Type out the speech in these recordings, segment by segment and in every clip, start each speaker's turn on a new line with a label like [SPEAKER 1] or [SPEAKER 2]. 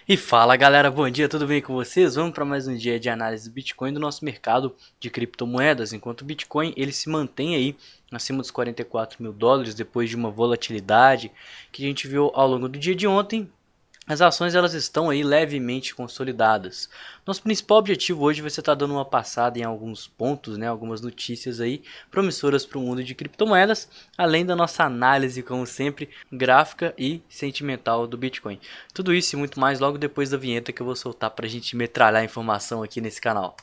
[SPEAKER 1] E fala galera, bom dia, tudo bem com vocês? Vamos para mais um dia de análise do Bitcoin do nosso mercado de criptomoedas. Enquanto o Bitcoin ele se mantém aí acima dos 44 mil dólares depois de uma volatilidade que a gente viu ao longo do dia de ontem, as ações elas estão aí levemente consolidadas. Nosso principal objetivo hoje vai ser estar dando uma passada em alguns pontos, né, algumas notícias aí promissoras para o mundo de criptomoedas, além da nossa análise, como sempre, gráfica e sentimental do Bitcoin. Tudo isso e muito mais logo depois da vinheta que eu vou soltar para a gente metralhar informação aqui nesse canal.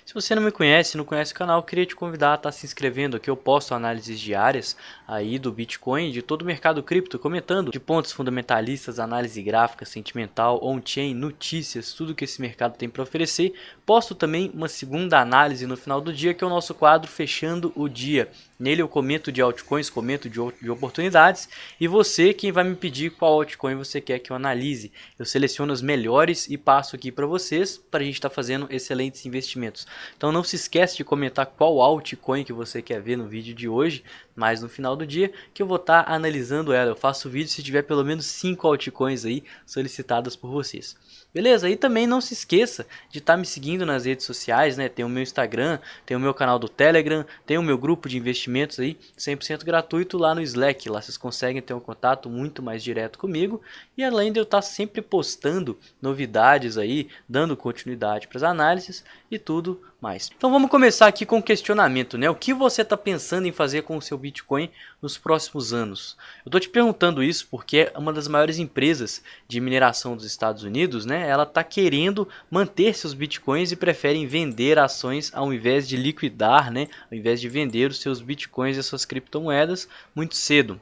[SPEAKER 1] Se você não me conhece, não conhece o canal, eu queria te convidar a estar se inscrevendo aqui. Eu posto análises diárias aí do Bitcoin, de todo o mercado cripto, comentando de pontos fundamentalistas, análise gráfica, sentimental, on-chain, notícias, tudo que esse mercado tem para oferecer. Posto também uma segunda análise no final do dia, que é o nosso quadro Fechando o Dia. Nele eu comento de altcoins, comento de oportunidades, e você quem vai me pedir qual altcoin você quer que eu analise. Eu seleciono as melhores e passo aqui para vocês, para a gente estar fazendo excelentes investimentos. Então não se esquece de comentar qual altcoin que você quer ver no vídeo de hoje, mas no final do dia que eu vou estar analisando ela. Eu faço vídeo se tiver pelo menos 5 altcoins aí solicitadas por vocês. Beleza? E também não se esqueça de estar me seguindo nas redes sociais, né? Tem o meu Instagram, tem o meu canal do Telegram, tem o meu grupo de investimentos aí, 100% gratuito lá no Slack. Lá vocês conseguem ter um contato muito mais direto comigo. E além de eu estar sempre postando novidades aí, dando continuidade para as análises e tudo mais. Então vamos começar aqui com o questionamento, né? O que você está pensando em fazer com o seu Bitcoin nos próximos anos? Eu estou te perguntando isso porque é uma das maiores empresas de mineração dos Estados Unidos, né? Ela está querendo manter seus Bitcoins e preferem vender ações ao invés de liquidar, né? Ao invés de vender os seus Bitcoins e suas criptomoedas muito cedo.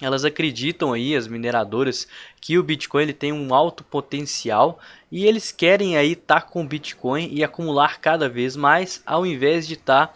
[SPEAKER 1] Elas acreditam aí, as mineradoras, que o Bitcoin ele tem um alto potencial e eles querem aí estar com o Bitcoin e acumular cada vez mais, ao invés de estar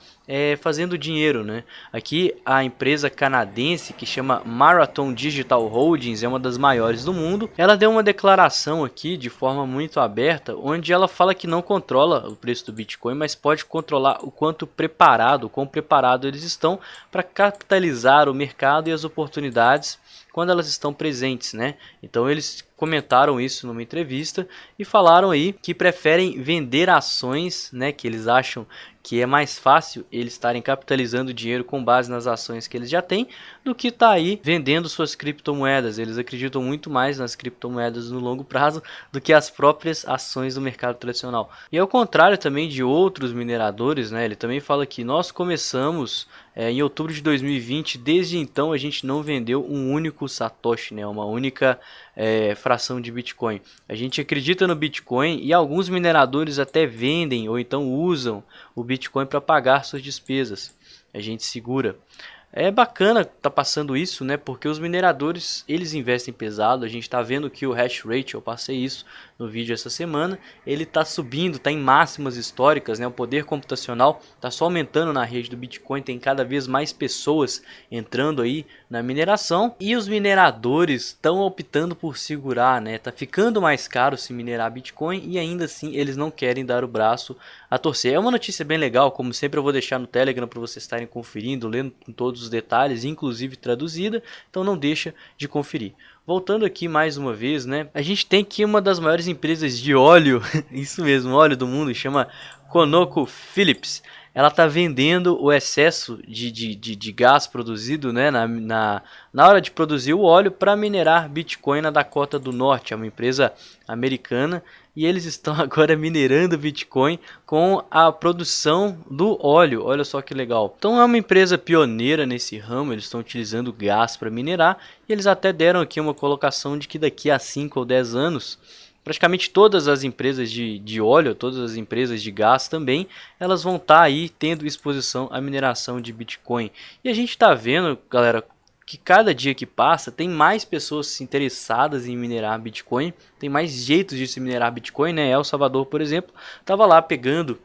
[SPEAKER 1] fazendo dinheiro, né? Aqui a empresa canadense que chama Marathon Digital Holdings é uma das maiores do mundo. Ela deu uma declaração aqui de forma muito aberta, onde ela fala que não controla o preço do Bitcoin, mas pode controlar o quão preparado eles estão para capitalizar o mercado e as oportunidades quando elas estão presentes, né? Então eles comentaram isso numa entrevista e falaram aí que preferem vender ações, né, que eles acham que é mais fácil eles estarem capitalizando dinheiro com base nas ações que eles já têm, do que tá aí vendendo suas criptomoedas. Eles acreditam muito mais nas criptomoedas no longo prazo do que as próprias ações do mercado tradicional. E ao contrário também de outros mineradores, né, ele também fala que nós começamos em outubro de 2020, desde então a gente não vendeu um único Satoshi, né, uma única fração de Bitcoin. A gente acredita no Bitcoin e alguns mineradores até vendem ou então usam o Bitcoin para pagar suas despesas. A gente segura. É bacana tá passando isso, né? Porque os mineradores, eles investem pesado. A gente está vendo que o hash rate, eu passei isso no vídeo essa semana, ele está subindo, está em máximas históricas, né? O poder computacional está só aumentando na rede do Bitcoin, tem cada vez mais pessoas entrando aí na mineração e os mineradores estão optando por segurar, né? Tá ficando mais caro se minerar Bitcoin e ainda assim eles não querem dar o braço a torcer. É uma notícia bem legal, como sempre eu vou deixar no Telegram para vocês estarem conferindo, lendo com todos os detalhes, inclusive traduzida, então não deixa de conferir. Voltando aqui mais uma vez, né? A gente tem aqui uma das maiores empresas de óleo, isso mesmo, óleo do mundo, chama ConocoPhillips. Ela está vendendo o excesso de gás produzido, né, na hora de produzir o óleo para minerar Bitcoin na Dakota do Norte. É uma empresa americana e eles estão agora minerando Bitcoin com a produção do óleo. Olha só que legal. Então é uma empresa pioneira nesse ramo, eles estão utilizando gás para minerar e eles até deram aqui uma colocação de que daqui a 5 ou 10 anos praticamente todas as empresas de óleo, todas as empresas de gás também, elas vão estar aí tendo exposição à mineração de Bitcoin. E a gente está vendo, galera, que cada dia que passa tem mais pessoas interessadas em minerar Bitcoin, tem mais jeitos de se minerar Bitcoin, né? El Salvador, por exemplo, estava lá pegando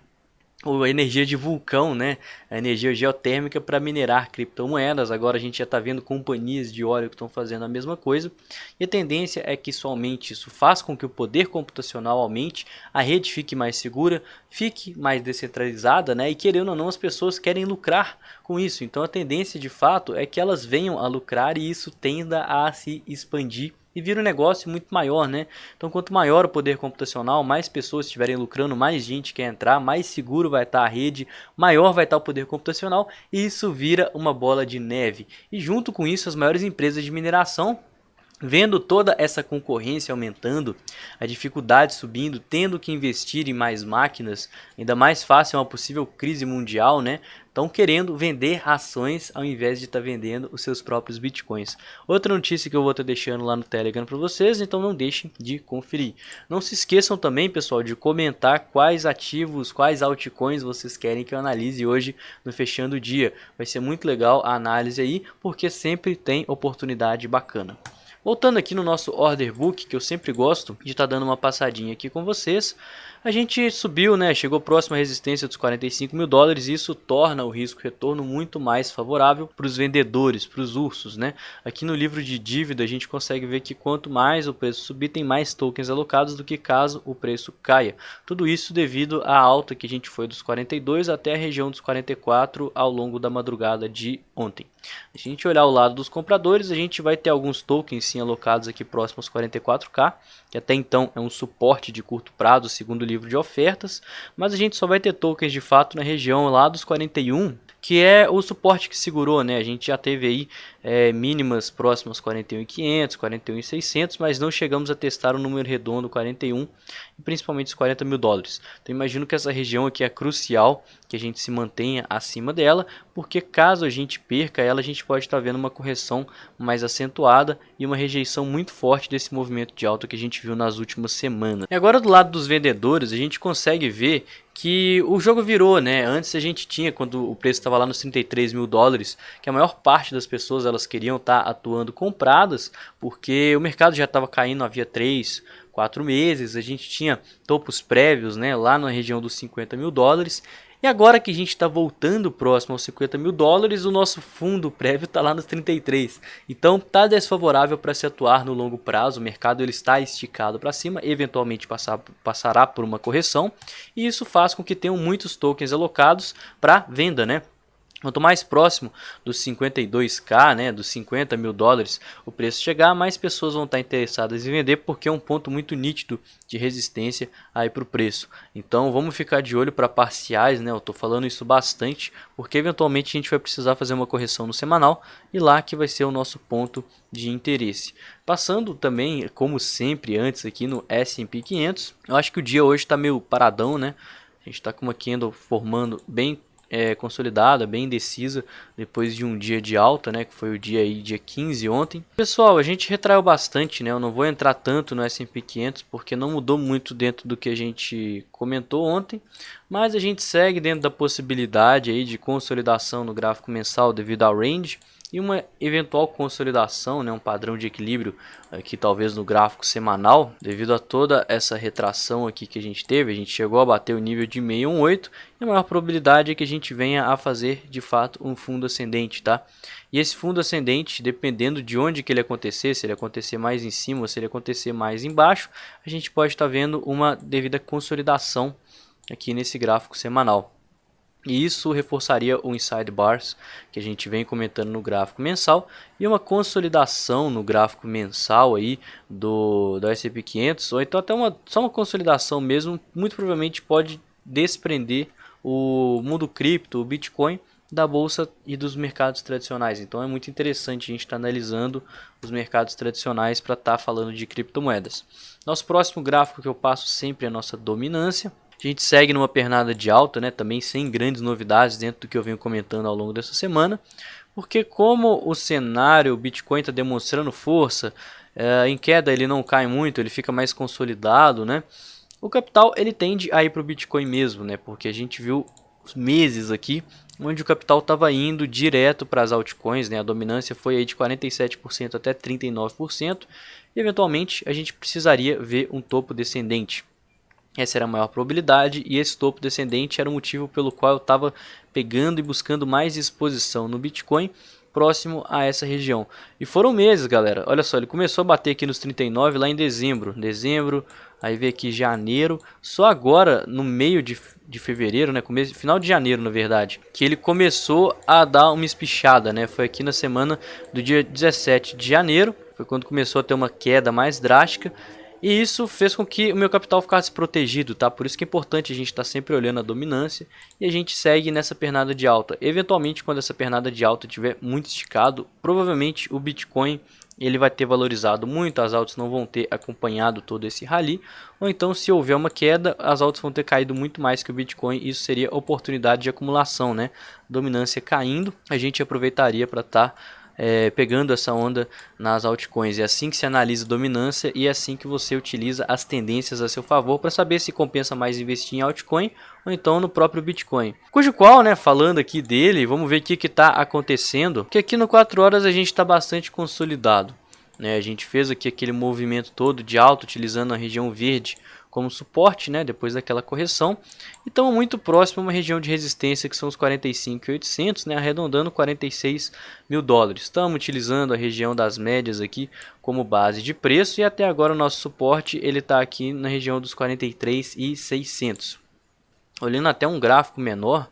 [SPEAKER 1] ou a energia de vulcão, né? A energia geotérmica para minerar criptomoedas. Agora a gente já está vendo companhias de óleo que estão fazendo a mesma coisa. E a tendência é que somente isso faz com que o poder computacional aumente, a rede fique mais segura, fique mais descentralizada, né? E querendo ou não, as pessoas querem lucrar com isso. Então a tendência de fato é que elas venham a lucrar e isso tenda a se expandir e vira um negócio muito maior, né? Então, quanto maior o poder computacional, mais pessoas estiverem lucrando, mais gente quer entrar, mais seguro vai estar a rede, maior vai estar o poder computacional e isso vira uma bola de neve. E junto com isso, as maiores empresas de mineração, vendo toda essa concorrência aumentando, a dificuldade subindo, tendo que investir em mais máquinas, ainda mais fácil uma possível crise mundial, né? Estão querendo vender ações ao invés de estar vendendo os seus próprios bitcoins. Outra notícia que eu vou estar deixando lá no Telegram para vocês, então não deixem de conferir. Não se esqueçam também, pessoal, de comentar quais ativos, quais altcoins vocês querem que eu analise hoje no Fechando o Dia. Vai ser muito legal a análise aí, porque sempre tem oportunidade bacana. Voltando aqui no nosso order book, que eu sempre gosto de estar dando uma passadinha aqui com vocês, a gente subiu, né? Chegou próximo à resistência dos 45 mil dólares e isso torna o risco-retorno muito mais favorável para os vendedores, para os ursos, né? Aqui no livro de dívida a gente consegue ver que quanto mais o preço subir, tem mais tokens alocados do que caso o preço caia. Tudo isso devido à alta que a gente foi dos 42 até a região dos 44 ao longo da madrugada de ontem. Se a gente olhar o lado dos compradores, a gente vai ter alguns tokens sim alocados aqui próximos aos 44k, que até então é um suporte de curto prazo segundo o livro de ofertas, mas a gente só vai ter tokens de fato na região lá dos 41, que é o suporte que segurou, né? A gente já teve aí mínimas próximas 41.500, 41.600, mas não chegamos a testar o número redondo 41 e principalmente os 40 mil dólares. Então imagino que essa região aqui é crucial que a gente se mantenha acima dela, porque caso a gente perca ela, a gente pode estar vendo uma correção mais acentuada e uma rejeição muito forte desse movimento de alta que a gente viu nas últimas semanas. E agora do lado dos vendedores, a gente consegue ver que o jogo virou, né? Antes a gente tinha, quando o preço estava lá nos 33 mil dólares, que a maior parte das pessoas elas queriam estar atuando compradas, porque o mercado já estava caindo havia 3, 4 meses, a gente tinha topos prévios, né? Lá na região dos 50 mil dólares. E agora que a gente está voltando próximo aos 50 mil dólares, o nosso fundo prévio está lá nos 33. Então está desfavorável para se atuar no longo prazo, o mercado ele está esticado para cima, eventualmente passará por uma correção. E isso faz com que tenham muitos tokens alocados para venda, né? Quanto mais próximo dos 52k, né, dos 50 mil dólares, o preço chegar, mais pessoas vão estar interessadas em vender, porque é um ponto muito nítido de resistência aí para o preço. Então vamos ficar de olho para parciais, né? Eu estou falando isso bastante, porque eventualmente a gente vai precisar fazer uma correção no semanal e lá que vai ser o nosso ponto de interesse. Passando também, como sempre antes aqui no S&P 500, eu acho que o dia hoje está meio paradão, né? A gente está com uma candle formando bem consolidada, bem indecisa, depois de um dia de alta, né, que foi o dia 15 ontem. Pessoal, a gente retraiu bastante, né, eu não vou entrar tanto no S&P 500 porque não mudou muito dentro do que a gente comentou ontem, mas a gente segue dentro da possibilidade aí de consolidação no gráfico mensal devido ao range e uma eventual consolidação, né, um padrão de equilíbrio aqui talvez no gráfico semanal, devido a toda essa retração aqui que a gente chegou a bater o nível de 618 e a maior probabilidade é que a gente venha a fazer de fato um fundo ascendente, tá? E esse fundo ascendente, dependendo de onde que ele acontecer, se ele acontecer mais em cima ou se ele acontecer mais embaixo, a gente pode estar vendo uma devida consolidação aqui nesse gráfico semanal. E isso reforçaria o inside bars que a gente vem comentando no gráfico mensal e uma consolidação no gráfico mensal aí do S&P 500, ou então até só uma consolidação mesmo, muito provavelmente pode desprender o mundo cripto, o Bitcoin, da bolsa e dos mercados tradicionais. Então é muito interessante a gente estar analisando os mercados tradicionais para estar falando de criptomoedas. Nosso próximo gráfico que eu passo sempre é a nossa dominância. A gente segue numa pernada de alta, né, também sem grandes novidades dentro do que eu venho comentando ao longo dessa semana, porque como o cenário, o Bitcoin está demonstrando força, em queda ele não cai muito, ele fica mais consolidado, né? O capital ele tende a ir para o Bitcoin mesmo, né? Porque a gente viu meses aqui onde o capital estava indo direto para as altcoins, né? A dominância foi aí de 47% até 39%, e eventualmente a gente precisaria ver um topo descendente. Essa era a maior probabilidade e esse topo descendente era o motivo pelo qual eu estava pegando e buscando mais exposição no Bitcoin próximo a essa região. E foram meses, galera. Olha só, ele começou a bater aqui nos 39 lá em dezembro. Aí veio aqui janeiro. Só agora, no meio de fevereiro, né? Final de janeiro, na verdade, que ele começou a dar uma espichada, né? Foi aqui na semana do dia 17 de janeiro. Foi quando começou a ter uma queda mais drástica. E isso fez com que o meu capital ficasse protegido, tá? Por isso que é importante a gente estar sempre olhando a dominância e a gente segue nessa pernada de alta. Eventualmente, quando essa pernada de alta estiver muito esticado, provavelmente o Bitcoin ele vai ter valorizado muito, as altas não vão ter acompanhado todo esse rally, ou então se houver uma queda, as altas vão ter caído muito mais que o Bitcoin, isso seria oportunidade de acumulação, né? Dominância caindo, a gente aproveitaria para estar pegando essa onda nas altcoins. É assim que se analisa dominância e é assim que você utiliza as tendências a seu favor para saber se compensa mais investir em altcoin ou então no próprio Bitcoin. Cujo qual, né, falando aqui dele, vamos ver o que está acontecendo, que aqui no 4 horas a gente está bastante consolidado. A gente fez aqui aquele movimento todo de alta utilizando a região verde como suporte, né, depois daquela correção, e estamos muito próximo a uma região de resistência que são os 45.800, né, arredondando 46 mil dólares. Estamos utilizando a região das médias aqui como base de preço e até agora o nosso suporte ele está aqui na região dos 43.600. Olhando até um gráfico menor,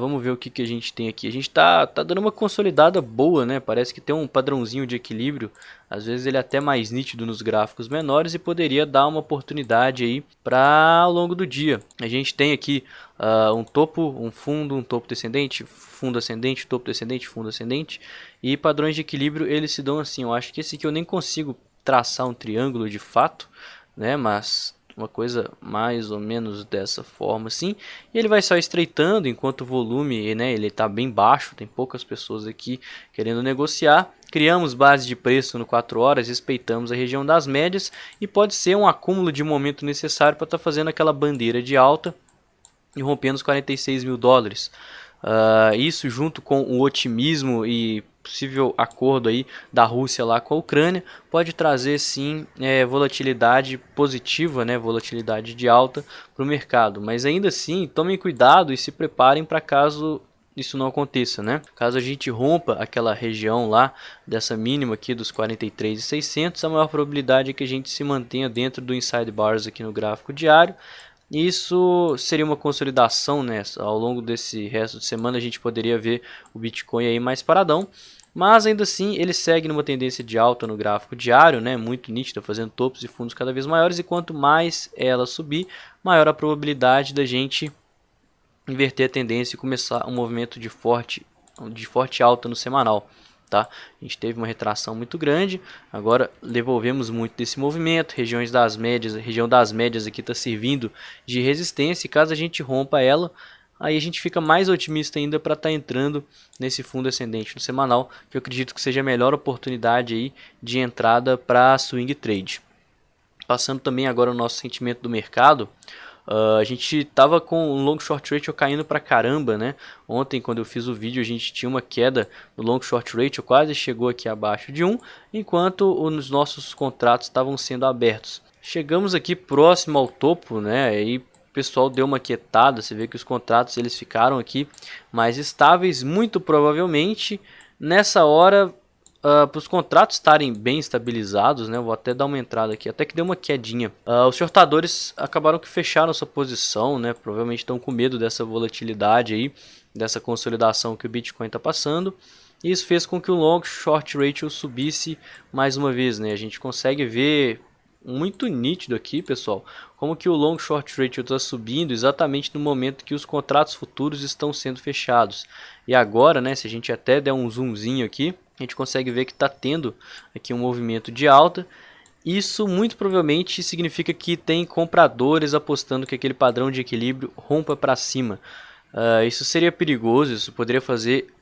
[SPEAKER 1] vamos ver o que a gente tem aqui. A gente tá dando uma consolidada boa, né? Parece que tem um padrãozinho de equilíbrio. Às vezes ele é até mais nítido nos gráficos menores e poderia dar uma oportunidade aí para ao longo do dia. A gente tem aqui um topo, um fundo, um topo descendente, fundo ascendente, topo descendente, fundo ascendente. E padrões de equilíbrio eles se dão assim. Eu acho que esse aqui eu nem consigo traçar um triângulo de fato, né? Mas uma coisa mais ou menos dessa forma assim, e ele vai só estreitando enquanto o volume, né, ele está bem baixo, tem poucas pessoas aqui querendo negociar. Criamos base de preço no 4 horas, respeitamos a região das médias e pode ser um acúmulo de momento necessário para estar fazendo aquela bandeira de alta e rompendo os 46 mil dólares. Isso junto com o otimismo e possível acordo aí da Rússia lá com a Ucrânia pode trazer sim volatilidade positiva, né, volatilidade de alta para o mercado, mas ainda assim tomem cuidado e se preparem para caso isso não aconteça, né? Caso a gente rompa aquela região lá dessa mínima aqui dos 43.600, a maior probabilidade é que a gente se mantenha dentro do inside bars aqui no gráfico diário. Isso seria uma consolidação, né? Ao longo desse resto de semana a gente poderia ver o Bitcoin aí mais paradão, mas ainda assim ele segue numa tendência de alta no gráfico diário, né? Muito nítida, fazendo topos e fundos cada vez maiores, e quanto mais ela subir, maior a probabilidade da gente inverter a tendência e começar um movimento de forte alta no semanal. Tá? A gente teve uma retração muito grande, agora devolvemos muito desse movimento, região das médias aqui está servindo de resistência, e caso a gente rompa ela, aí a gente fica mais otimista ainda para estar entrando nesse fundo ascendente no semanal, que eu acredito que seja a melhor oportunidade aí de entrada para swing trade. Passando também agora o nosso sentimento do mercado, a gente estava com um long short ratio caindo pra caramba, né? Ontem, quando eu fiz o vídeo, a gente tinha uma queda no long short ratio, quase chegou aqui abaixo de 1, enquanto os nossos contratos estavam sendo abertos. Chegamos aqui próximo ao topo, né? E o pessoal deu uma quietada, você vê que os contratos eles ficaram aqui mais estáveis, muito provavelmente nessa hora. Para os contratos estarem bem estabilizados, né? Eu vou até dar uma entrada aqui, até que deu uma quedinha. Os shortadores acabaram que fecharam sua posição, né? Provavelmente estão com medo dessa volatilidade aí, dessa consolidação que o Bitcoin está passando. E isso fez com que o long short ratio subisse mais uma vez, né? A gente consegue ver muito nítido aqui, pessoal, como que o long short ratio está subindo exatamente no momento que os contratos futuros estão sendo fechados. E agora, né? Se a gente até der um zoomzinho aqui, a gente consegue ver que está tendo aqui um movimento de alta. Isso muito provavelmente significa que tem compradores apostando que aquele padrão de equilíbrio rompa para cima. Isso seria perigoso, isso poderia fazer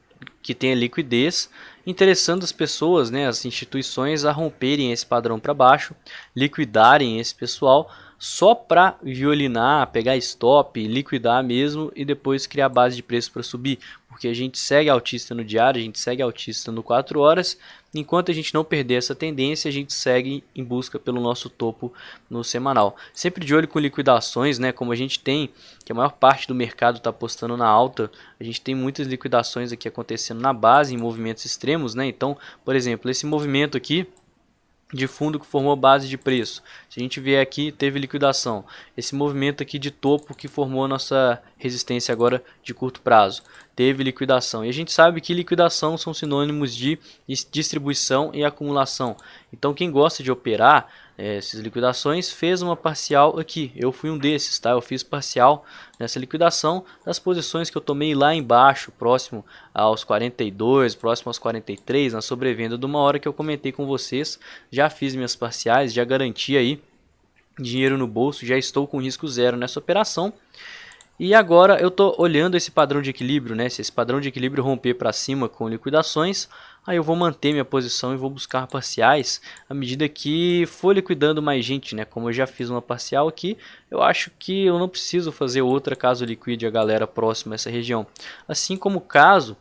[SPEAKER 1] que tenha liquidez, interessando as pessoas, né, as instituições a romperem esse padrão para baixo, liquidarem esse pessoal só para violinar, pegar stop, liquidar mesmo e depois criar base de preço para subir. porque a gente segue altista no diário, a gente segue altista no 4 horas, enquanto a gente não perder essa tendência, a gente segue em busca pelo nosso topo no semanal. Sempre de olho com liquidações, né? Como a gente tem, que a maior parte do mercado está apostando na alta, a gente tem muitas liquidações aqui acontecendo na base, em movimentos extremos, né? Então, por exemplo, esse movimento aqui de fundo que formou base de preço. Se a gente vier aqui, teve liquidação. Esse movimento aqui de topo que formou a nossa resistência agora de curto prazo. Teve liquidação. E a gente sabe que liquidação são sinônimos de distribuição e acumulação. Então quem gosta de operar essas liquidações fez uma parcial aqui. Eu fui um desses, tá? Eu fiz parcial nessa liquidação das posições que eu tomei lá embaixo, próximo aos 42, próximo aos 43, na sobrevenda de uma hora que eu comentei com vocês. Já fiz minhas parciais, já garanti aí dinheiro no bolso, já estou com risco zero nessa operação. E agora eu estou olhando esse padrão de equilíbrio, né? Se esse padrão de equilíbrio romper para cima com liquidações, aí eu vou manter minha posição e vou buscar parciais à medida que for liquidando mais gente, né? Como eu já fiz uma parcial aqui, eu acho que eu não preciso fazer outra caso liquide a galera próxima a essa região. Assim como caso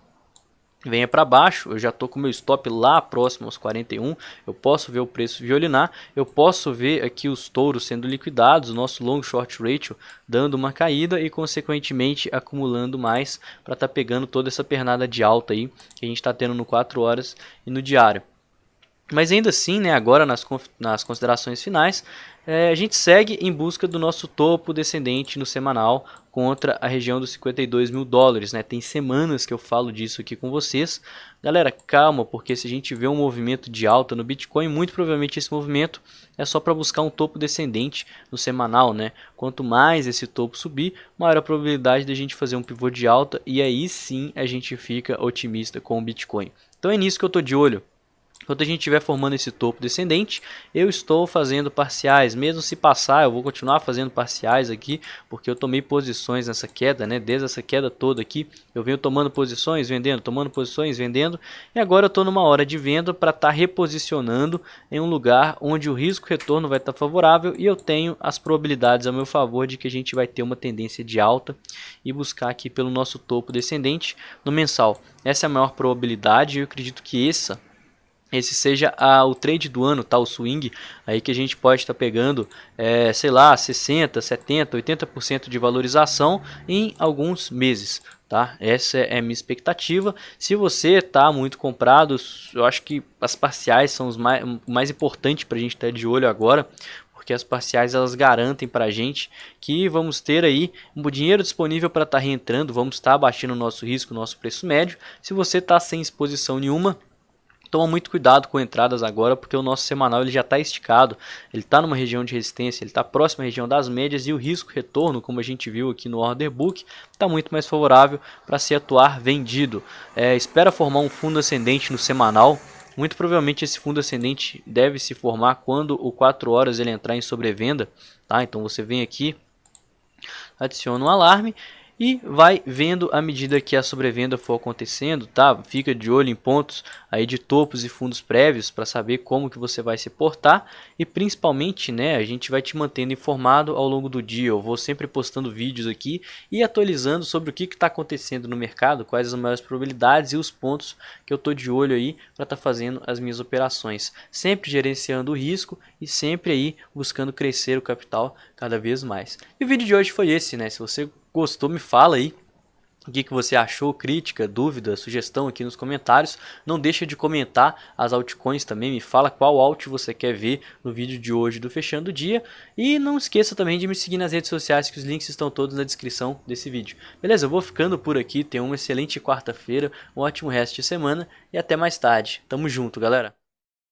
[SPEAKER 1] venha para baixo, eu já estou com meu stop lá próximo aos 41, eu posso ver o preço violinar, eu posso ver aqui os touros sendo liquidados, o nosso long short ratio dando uma caída e consequentemente acumulando mais para estar pegando toda essa pernada de alta aí que a gente está tendo no 4 horas e no diário. Mas ainda assim, né, agora nas considerações finais, a gente segue em busca do nosso topo descendente no semanal contra a região dos 52 mil dólares. Né? Tem semanas que eu falo disso aqui com vocês. Galera, calma, porque se a gente vê um movimento de alta no Bitcoin, muito provavelmente esse movimento é só para buscar um topo descendente no semanal. Né? Quanto mais esse topo subir, maior a probabilidade de a gente fazer um pivô de alta e aí sim a gente fica otimista com o Bitcoin. Então é nisso que eu estou de olho. Enquanto a gente estiver formando esse topo descendente, eu estou fazendo parciais. Mesmo se passar, eu vou continuar fazendo parciais aqui, porque eu tomei posições nessa queda, né? Desde essa queda toda aqui, eu venho tomando posições, vendendo. E agora eu estou numa hora de venda para estar reposicionando em um lugar onde o risco-retorno vai estar favorável e eu tenho as probabilidades a meu favor de que a gente vai ter uma tendência de alta e buscar aqui pelo nosso topo descendente no mensal. Essa é a maior probabilidade e eu acredito que esse seja o trade do ano, tá? O swing aí que a gente pode estar pegando, sei lá, 60, 70, 80% de valorização em alguns meses, tá? Essa é a minha expectativa. Se você tá muito comprado, eu acho que as parciais são o mais importante para a gente estar de olho agora, porque as parciais elas garantem para a gente que vamos ter aí um dinheiro disponível para estar reentrando, vamos estar abaixando o nosso risco, o nosso preço médio. Se você está sem exposição nenhuma, toma muito cuidado com entradas agora, porque o nosso semanal ele já está esticado, ele está numa região de resistência, ele está próximo à região das médias e o risco retorno, como a gente viu aqui no order book, está muito mais favorável para se atuar vendido. Espera formar um fundo ascendente no semanal. Muito provavelmente esse fundo ascendente deve se formar quando o 4 horas ele entrar em sobrevenda, tá? Então você vem aqui, adiciona um alarme e vai vendo à medida que a sobrevenda for acontecendo, tá? Fica de olho em pontos aí de topos e fundos prévios para saber como que você vai se portar e principalmente, né, a gente vai te mantendo informado ao longo do dia. Eu vou sempre postando vídeos aqui e atualizando sobre o que está acontecendo no mercado, quais as maiores probabilidades e os pontos que eu estou de olho aí para estar fazendo as minhas operações, sempre gerenciando o risco e sempre aí buscando crescer o capital cada vez mais. E o vídeo de hoje foi esse, né? Se você gostou, me fala aí o que você achou, crítica, dúvida, sugestão aqui nos comentários. Não deixa de comentar as altcoins também, me fala qual alt você quer ver no vídeo de hoje do Fechando o Dia. E não esqueça também de me seguir nas redes sociais, que os links estão todos na descrição desse vídeo. Beleza, eu vou ficando por aqui, tenha uma excelente quarta-feira, um ótimo resto de semana e até mais tarde. Tamo junto, galera!